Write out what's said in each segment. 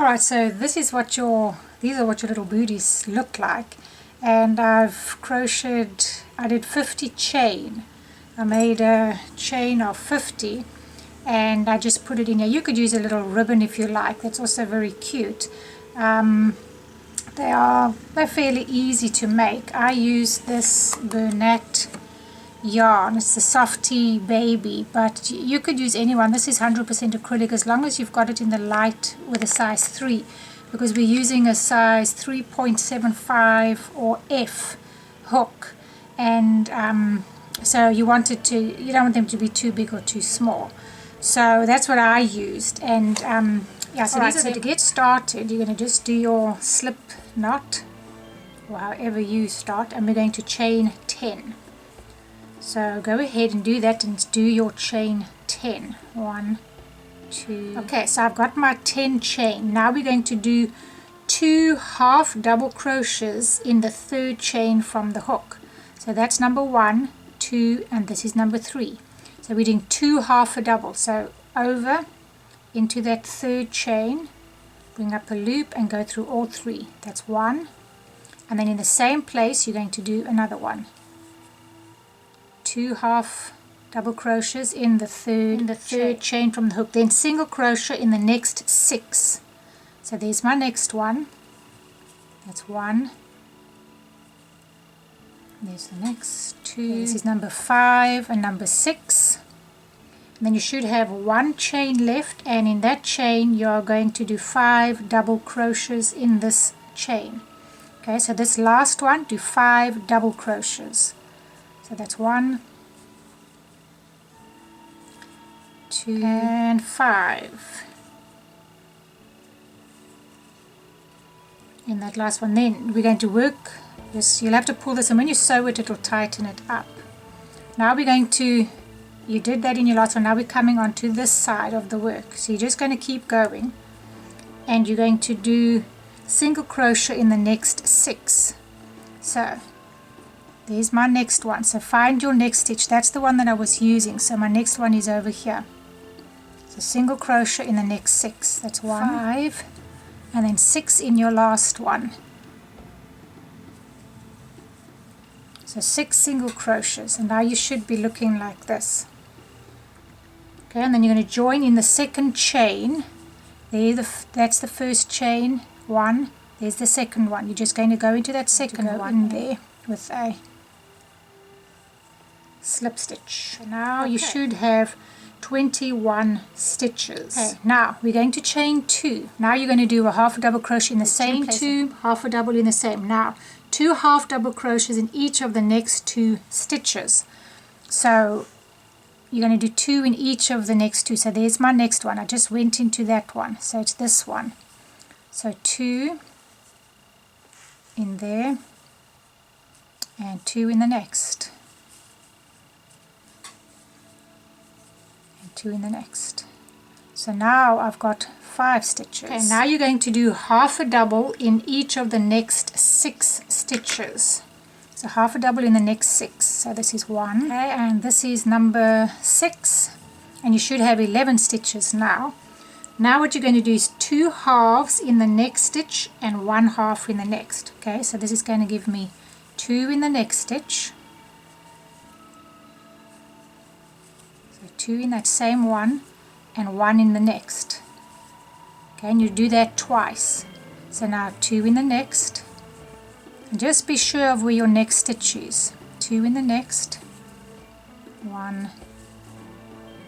Alright, so these are what your little booties look like, and I've crocheted, I did 50 chain. I made a chain of 50 and I just put it in here. You could use a little ribbon if you like, that's also very cute. They're fairly easy to make. I use this Bernat yarn. It's the Softy Baby, but you could use any one. This is 100% acrylic as long as you've got it in the light with a size 3, because we're using a size 3.75 or F hook, and so you don't want them to be too big or too small. So that's what I used, and yeah. So, so to get started, you're going to just do your slip knot, or however you start, and we're going to chain 10. So go ahead and do that and do your chain 10. 1, 2. Okay, so I've got my 10 chain. Now we're going to do 2 half double crochets in the 3rd chain from the hook. So that's number 1, 2, and this is number 3. So we're doing 2 half a double. So over into that 3rd chain, bring up a loop and go through all 3. That's 1. And then in the same place you're going to do another one. 2 half double crochets in the third chain from the hook, then single crochet in the next 6. So there's my next one. That's 1. There's the next 2. This is number 5 and number 6. And then you should have 1 chain left, and in that chain you are going to do 5 double crochets in this chain. Okay, so this last one, do 5 double crochets. So that's 1, 2, and 5 in that last one. Then we're going to work this. You'll have to pull this, and when you sew it, it'll tighten it up. Now we're going to, you did that in your last one, now we're coming on to this side of the work. So you're just going to keep going, and you're going to do single crochet in the next 6. So there's my next one. So find your next stitch. That's the one that I was using. So my next one is over here. So single crochet in the next 6. That's 1, 5, and then 6 in your last one. So 6 single crochets, and now you should be looking like this. Okay, and then you're going to join in the 2nd chain. That's the 1st chain. 1. There's the 2nd one. You're just going to go into that 2nd one in there with a slip stitch. So now you should have 21 stitches. Okay, now we're going to chain 2. Now you're going to do a half a double crochet in the same 2, half a double in the same. Now 2 half double crochets in each of the next 2 stitches. So you're going to do 2 in each of the next 2. So there's my next one. I just went into that one. So it's this one. So 2 in there and 2 in the next. 2 in the next. So now I've got 5 stitches. Okay, now you're going to do half a double in each of the next 6 stitches. So half a double in the next 6. So this is 1, okay, and this is number 6, and you should have 11 stitches now. Now what you're going to do is 2 halves in the next stitch and 1 half in the next. Okay, so this is going to give me 2 in the next stitch, 2 in that same one, and 1 in the next. Okay, and you do that twice. So now 2 in the next, and just be sure of where your next stitch is. 2 in the next, 1,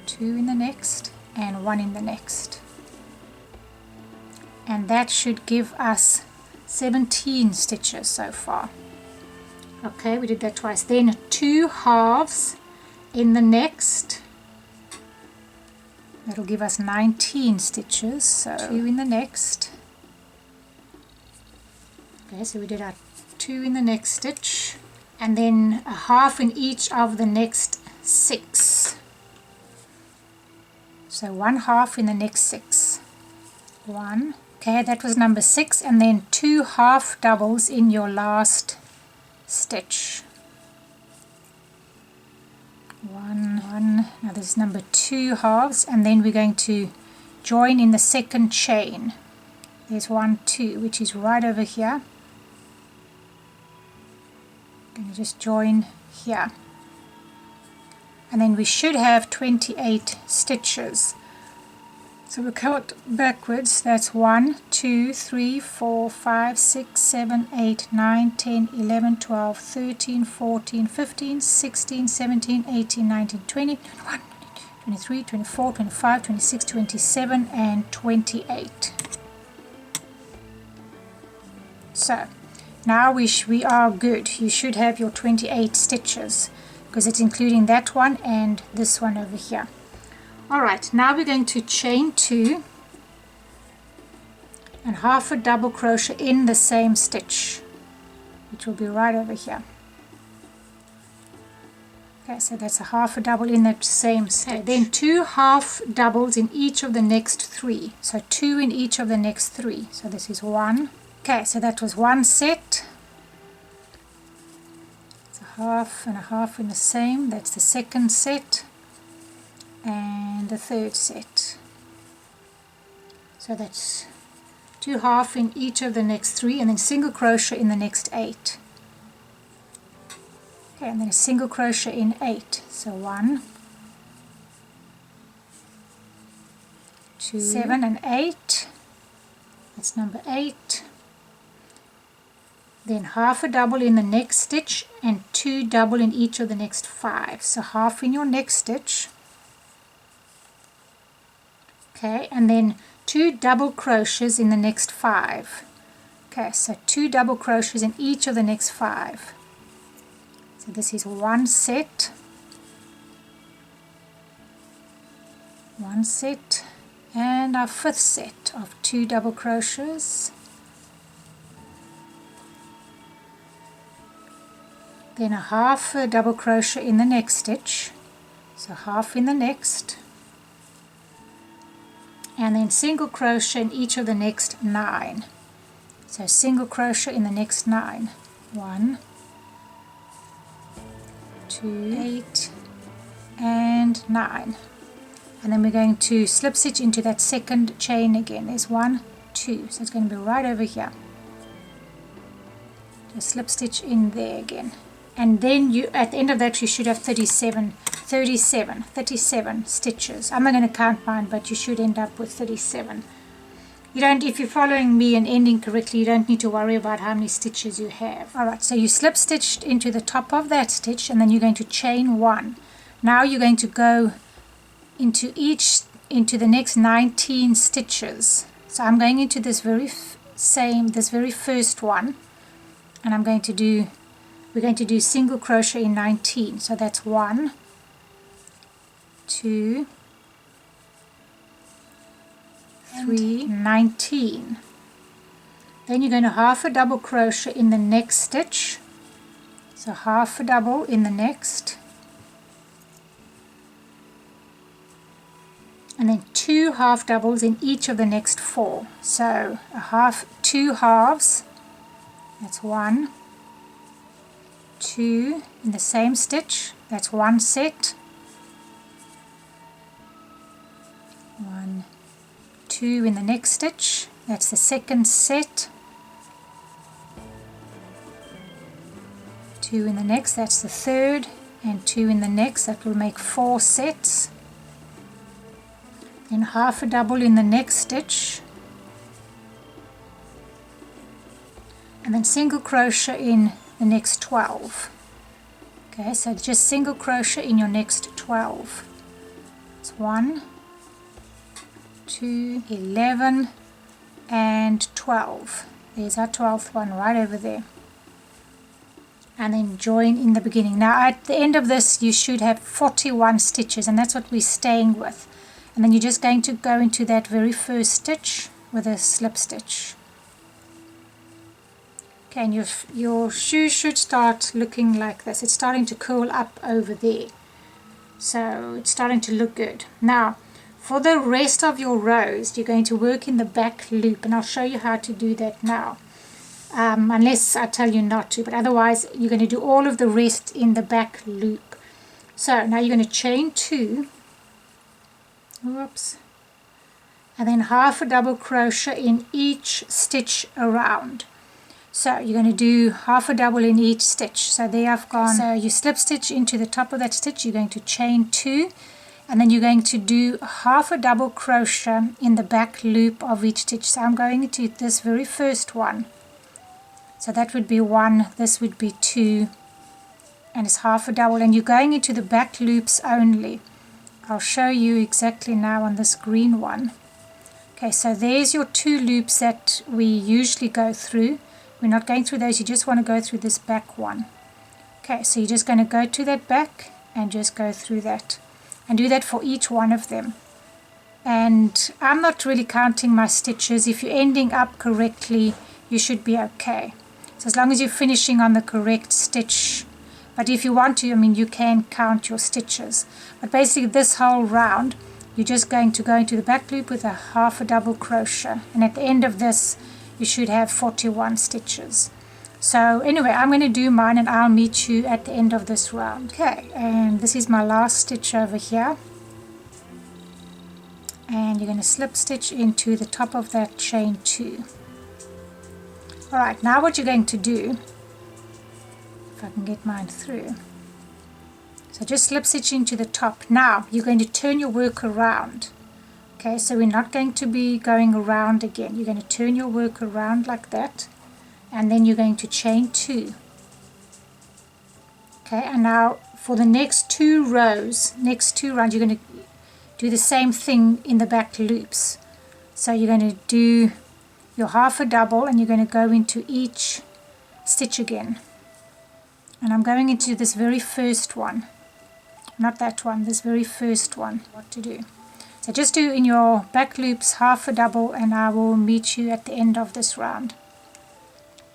2 in the next, and 1 in the next. And that should give us 17 stitches so far. Okay, we did that twice. Then 2 halves in the next. That'll give us 19 stitches. So 2 in the next. Okay, so we did our 2 in the next stitch, and then a half in each of the next 6. So 1 half in the next 6. 1. Okay, that was number 6, and then 2 half doubles in your last stitch. 1. Now this is number 2 halves, and then we're going to join in the 2nd chain. there's 1, 2, which is right over here. I'm going to just join here, and then we should have 28 stitches. So we'll count backwards. That's 1, 2, 3, 4, 5, 6, 7, 8, 9, 10, 11, 12, 13, 14, 15, 16, 17, 18, 19, 20, 21, 23, 24, 25, 26, 27, and 28. So now we are good. You should have your 28 stitches because it's including that one and this one over here. Alright, now we're going to chain 2 and half a double crochet in the same stitch, which will be right over here. Okay, so that's a half a double in that same stitch. Then 2 half doubles in each of the next 3. So 2 in each of the next 3. So this is 1. Okay, so that was 1 set. It's a half and a half in the same. That's the second set. And the third set. So that's 2 half in each of the next 3, and then single crochet in the next 8. Okay, and then a single crochet in 8. So 1, 2, 7 and 8. That's number 8. Then half a double in the next stitch and 2 double in each of the next 5. So half in your next stitch. Okay, and then 2 double crochets in the next 5. Okay, so 2 double crochets in each of the next 5. So this is 1 set, 1 set, and our 5th set of 2 double crochets. Then a half a double crochet in the next stitch, so half in the next. And then single crochet in each of the next 9. So single crochet in the next 9. 1, 2, 8, and 9. And then we're going to slip stitch into that second chain again. There's 1, 2. So it's going to be right over here. Just slip stitch in there again. And then you, at the end of that, you should have 37 stitches. I'm not going to count mine, but you should end up with 37. You don't, if you're following me and ending correctly, you don't need to worry about how many stitches you have. Alright, so you slip stitched into the top of that stitch, and then you're going to chain 1. Now you're going to go into the next 19 stitches. So I'm going into this very first one, and we're going to do single crochet in 19. So that's 1, 2, 3, 19. Then you're going to half a double crochet in the next stitch. So half a double in the next. And then 2 half doubles in each of the next 4. So 2 halves. That's 1, 2 in the same stitch. That's 1 set. 1, 2 in the next stitch. That's the second set. 2 in the next. That's the third. And 2 in the next. That will make 4 sets. Then half a double in the next stitch. And then single crochet in the next 12. Okay, so just single crochet in your next 12. It's 1, 2, 11, and 12. There's our 12th one right over there. And then join in the beginning. Now at the end of this you should have 41 stitches, and that's what we're staying with. And then you're just going to go into that very first stitch with a slip stitch. Okay, and your shoe should start looking like this. It's starting to curl up over there. So it's starting to look good. Now, for the rest of your rows, you're going to work in the back loop, and I'll show you how to do that now. Unless I tell you not to, but otherwise you're going to do all of the rest in the back loop. So now you're going to chain 2. Whoops. and then half a double crochet in each stitch around. So you're going to do half a double in each stitch. So there I've gone. So you slip stitch into the top of that stitch, you're going to chain 2, and then you're going to do half a double crochet in the back loop of each stitch. So I'm going into this very first one. So that would be 1, this would be 2, and it's half a double, and you're going into the back loops only. I'll show you exactly now on this green one. Okay, so there's your 2 loops that we usually go through. We're not going through those, you just want to go through this back one. Okay, so you're just going to go to that back and just go through that. And do that for each one of them. And I'm not really counting my stitches. If you're ending up correctly, you should be okay. So as long as you're finishing on the correct stitch. But if you want to, I mean, you can count your stitches. But basically this whole round, you're just going to go into the back loop with a half a double crochet. And at the end of this, you should have 41 stitches. So anyway, I'm going to do mine and I'll meet you at the end of this round. Okay, and this is my last stitch over here. And you're going to slip stitch into the top of that chain 2. Alright, now what you're going to do, if I can get mine through. So just slip stitch into the top. Now you're going to turn your work around. Okay, so we're not going to be going around again. You're going to turn your work around like that, and then you're going to chain 2. Okay, and now for the next 2 rows, next 2 rounds, you're going to do the same thing in the back loops. So you're going to do your half a double and you're going to go into each stitch again. And I'm going into this very first one, not that one, this very first one, what to do. So just do in your back loops half a double and I will meet you at the end of this round.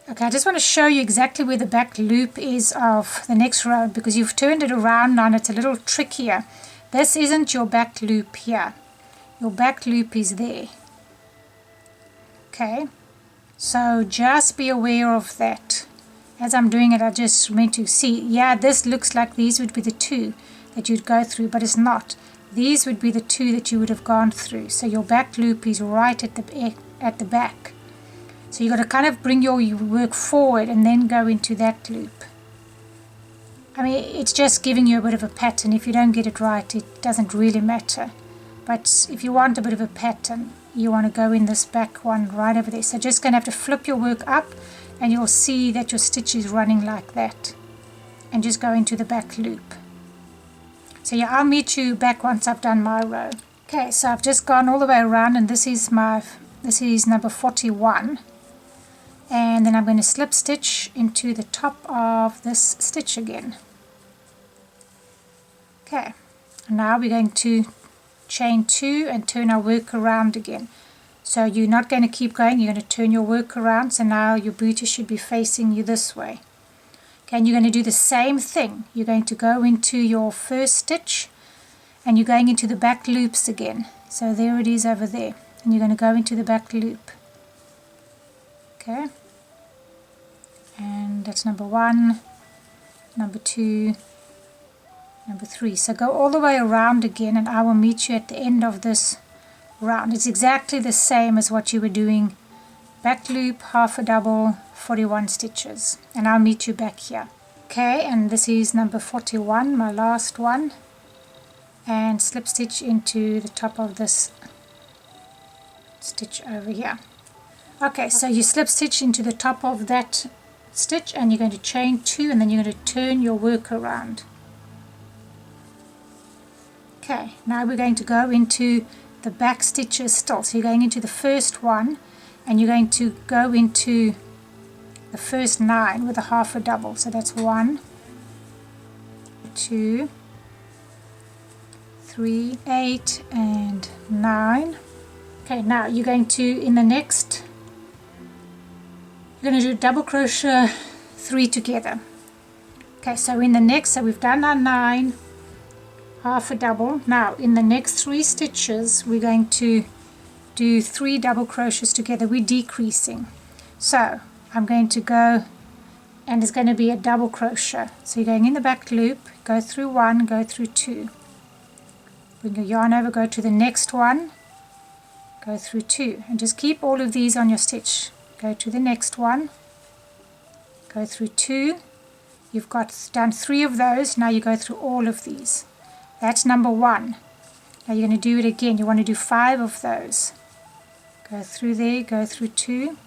Okay, I just want to show you exactly where the back loop is of the next row because you've turned it around now and it's a little trickier. This isn't your back loop here. Your back loop is there. Okay, so just be aware of that. As I'm doing it, I just meant to see, yeah, this looks like these would be the 2 that you'd go through, but it's not. These would be the 2 that you would have gone through. So your back loop is right at the back. So you've got to kind of bring your work forward and then go into that loop. I mean, it's just giving you a bit of a pattern. If you don't get it right, it doesn't really matter. But if you want a bit of a pattern, you want to go in this back one right over there. So just going to have to flip your work up and you'll see that your stitch is running like that. And just go into the back loop. So yeah, I'll meet you back once I've done my row. Okay, so I've just gone all the way around and this is number 41. And then I'm going to slip stitch into the top of this stitch again. Okay, and now we're going to chain 2 and turn our work around again. So you're not going to keep going, you're going to turn your work around. So now your booty should be facing you this way. Okay, and you're going to do the same thing. You're going to go into your first stitch and you're going into the back loops again. So there it is over there. And you're going to go into the back loop. Okay. And that's number 1, number 2, number 3. So go all the way around again and I will meet you at the end of this round. It's exactly the same as what you were doing. Back loop, half a double, 41 stitches. And I'll meet you back here. Okay, and this is number 41, my last one. And slip stitch into the top of this stitch over here. Okay, so you slip stitch into the top of that stitch and you're going to chain 2 and then you're going to turn your work around. Okay, now we're going to go into the back stitches still. So you're going into the first one and you're going to go into the first 9 with a half a double. So that's 1, 2, 3, 8 and 9. Okay, now you're going to, in the next, you're going to do double crochet 3 together. Okay, so in the next, so we've done our 9, half a double. Now in the next 3 stitches we're going to do 3 double crochets together. We're decreasing. So I'm going to go and it's going to be a double crochet. So you're going in the back loop, go through 1, go through 2. Bring your yarn over, go to the next one, go through 2, and just keep all of these on your stitch. Go to the next one, go through 2. You've done 3 of those. Now you go through all of these. That's number 1. Now you're going to do it again. You want to do 5 of those. Go through there, go through 2,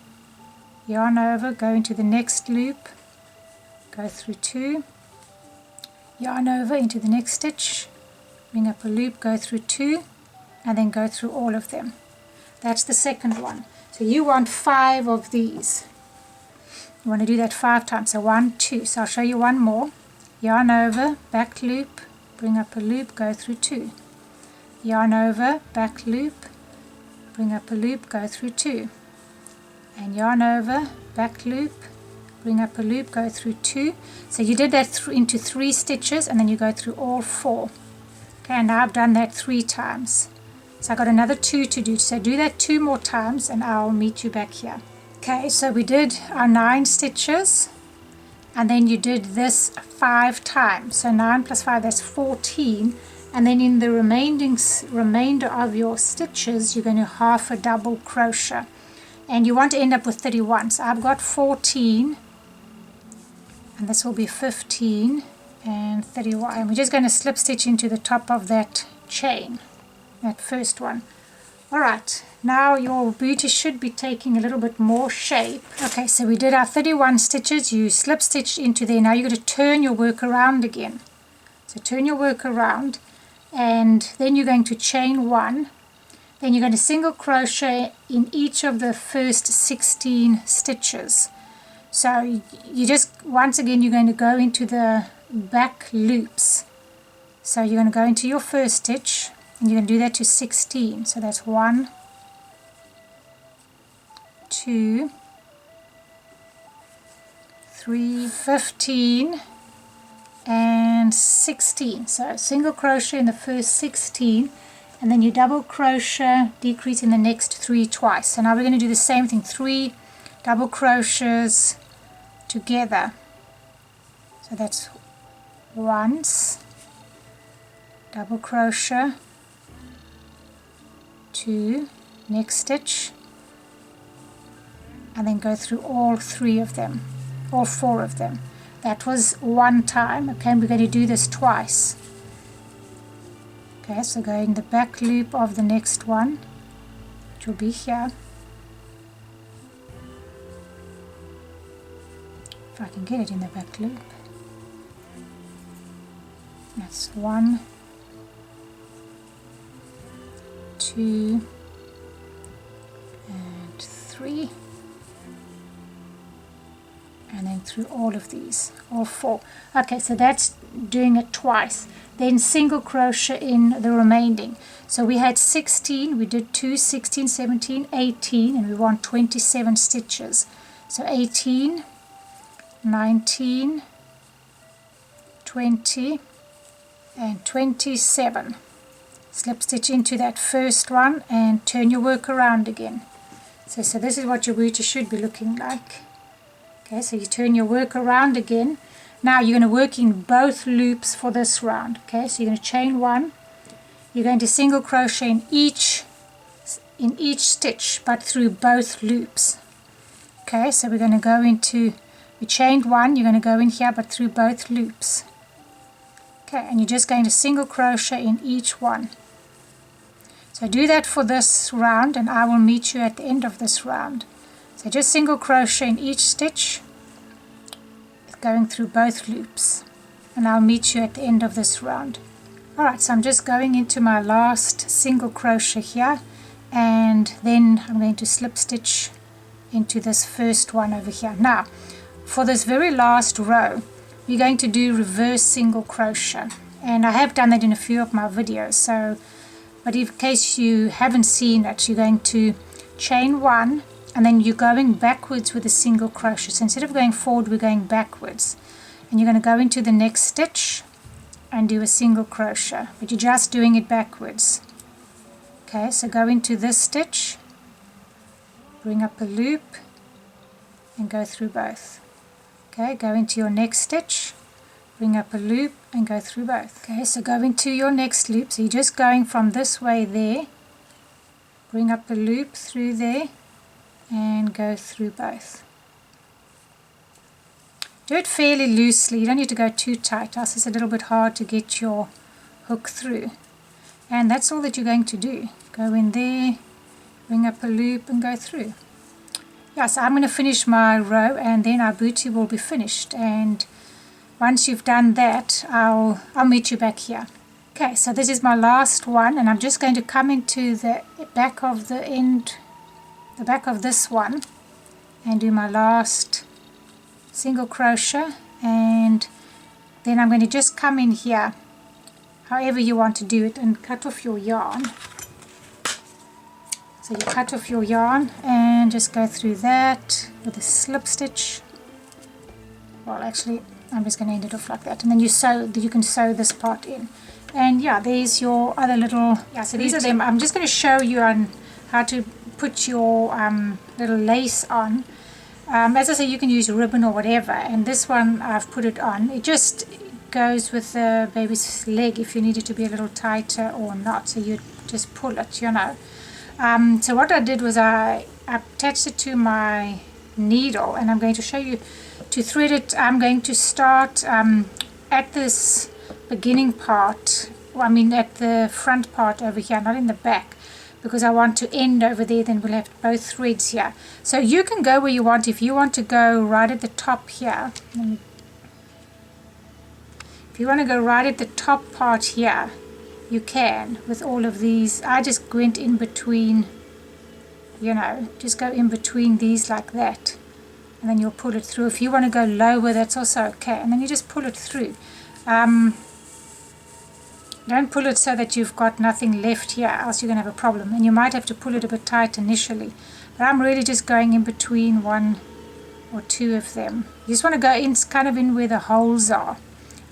yarn over, go into the next loop, go through 2, yarn over into the next stitch, bring up a loop, go through 2, and then go through all of them. That's the second one. So you want 5 of these. You want to do that 5 times. So 1, 2. So I'll show you one more. Yarn over, back loop, bring up a loop, go through 2. Yarn over, back loop, bring up a loop, go through 2. And yarn over, back loop, bring up a loop, go through 2. So you did that into 3 stitches, and then you go through all 4. Okay, and now I've done that 3 times. So I've got another 2 to do. So do that 2 more times and I'll meet you back here. Okay, so we did our 9 stitches, and then you did this 5 times. So 9 plus 5, that's 14. And then in the remainder of your stitches, you're going to half a double crochet. And you want to end up with 31. So I've got 14, and this will be 15 and 31. And we're just going to slip stitch into the top of that chain, that first one. Alright, now your booty should be taking a little bit more shape. Okay, so we did our 31 stitches. You slip stitched into there. Now you're going to turn your work around again. So turn your work around, and then you're going to chain 1. Then you're going to single crochet in each of the first 16 stitches. So you just, once again, you're going to go into the back loops. So you're going to go into your first stitch, and you're going to do that to 16. So that's 1, 2, 3, 15, and 16. So single crochet in the first 16, and then you double crochet, decrease in the next 3 twice. So now we're going to do the same thing, 3 double crochets together. So that's once, double crochet, 2, next stitch, and then go through all 3 of them, all 4 of them. That was 1 time. Okay, and we're going to do this twice. Okay, so go in the back loop of the next one, which will be here. If I can get it in the back loop. That's 1, 2, and 3. And then through all of these, all 4. Okay, so that's doing it twice. Then single crochet in the remaining. So we had 16, we did 2, 16, 17, 18, and we want 27 stitches. So 18, 19, 20, and 27. Slip stitch into that first one and turn your work around again. So this is what your booty should be looking like. Okay, so you turn your work around again. Now you're going to work in both loops for this round. Okay, so you're going to chain 1. You're going to single crochet in each stitch, but through both loops. Okay, so we're going to go into, we chained 1, you're going to go in here, but through both loops. Okay, and you're just going to single crochet in each one. So do that for this round, and I will meet you at the end of this round. So just single crochet in each stitch, going through both loops, and I'll meet you at the end of this round. Alright, so I'm just going into my last single crochet here, and then I'm going to slip stitch into this first one over here. Now, for this very last row, we're going to do reverse single crochet, and I have done that in a few of my videos, so, but in case you haven't seen it, you're going to chain 1, and then you're going backwards with a single crochet. So instead of going forward, we're going backwards. And you're going to go into the next stitch and do a single crochet, but you're just doing it backwards. Okay, so go into this stitch, bring up a loop, and go through both. Okay, go into your next stitch, bring up a loop, and go through both. Okay, so go into your next loop. So you're just going from this way there, bring up a loop through there and go through both. Do it fairly loosely, you don't need to go too tight, else it's a little bit hard to get your hook through. And that's all that you're going to do. Go in there, bring up a loop and go through. Yeah, so I'm going to finish my row and then our booty will be finished. And once you've done that, I'll meet you back here. Okay, so this is my last one, and I'm just going to come into the back of the end, the back of this one, and do my last single crochet, and then I'm going to just come in here however you want to do it and cut off your yarn. So you cut off your yarn and just go through that with a slip stitch. Well, actually I'm just going to end it off like that, and then you can sew this part in. And yeah, there's your other little, yeah, so these are them. I'm just going to show you on how to put your little lace on. As I say, you can use ribbon or whatever, and this one I've put it on. It just goes with the baby's leg if you need it to be a little tighter or not, so you just pull it, you know. So what I did was I attached it to my needle, and I'm going to show you to thread it. I'm going to start at this beginning part, well, I mean at the front part over here, not in the back, because I want to end over there, then we'll have both threads here. So you can go where you want. If you want to go right at the top here, if you want to go right at the top part here, you can with all of these. I just went in between, you know, just go in between these like that, and then you'll pull it through. If you want to go lower, that's also okay, and then you just pull it through. Don't pull it so that you've got nothing left here, else you're going to have a problem, and you might have to pull it a bit tight initially. But I'm really just going in between one or two of them. You just want to go in, kind of in where the holes are,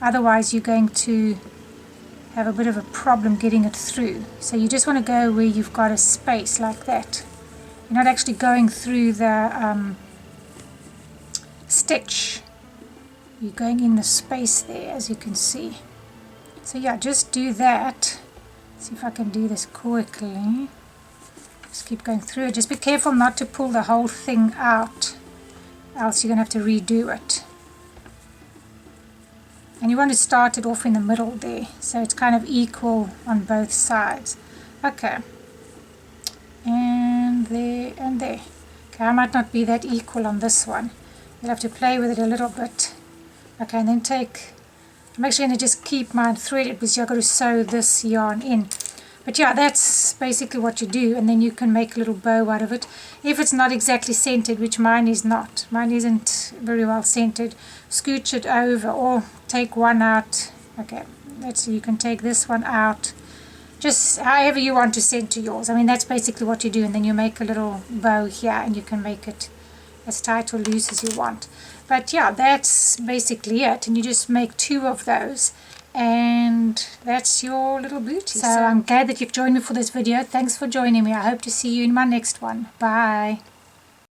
otherwise you're going to have a bit of a problem getting it through. So you just want to go where you've got a space like that. You're not actually going through the stitch, you're going in the space there, as you can see. So yeah, just do that. See if I can do this quickly. Just keep going through it. Just be careful not to pull the whole thing out, else you're going to have to redo it. And you want to start it off in the middle there, so it's kind of equal on both sides. Okay. And there and there. Okay, I might not be that equal on this one. You'll have to play with it a little bit. Okay, and then I'm actually going to just keep mine threaded because you've got to sew this yarn in. But yeah, that's basically what you do, and then you can make a little bow out of it. If it's not exactly centered, which mine is not, mine isn't very well centered, scooch it over or take one out. Okay, you can take this one out, just however you want to center yours. I mean, that's basically what you do, and then you make a little bow here, and you can make it as tight or loose as you want. But yeah, that's basically it, and you just make two of those, and that's your little booty. So I'm glad that you've joined me for this video. Thanks for joining me. I hope to see you in my next one. Bye.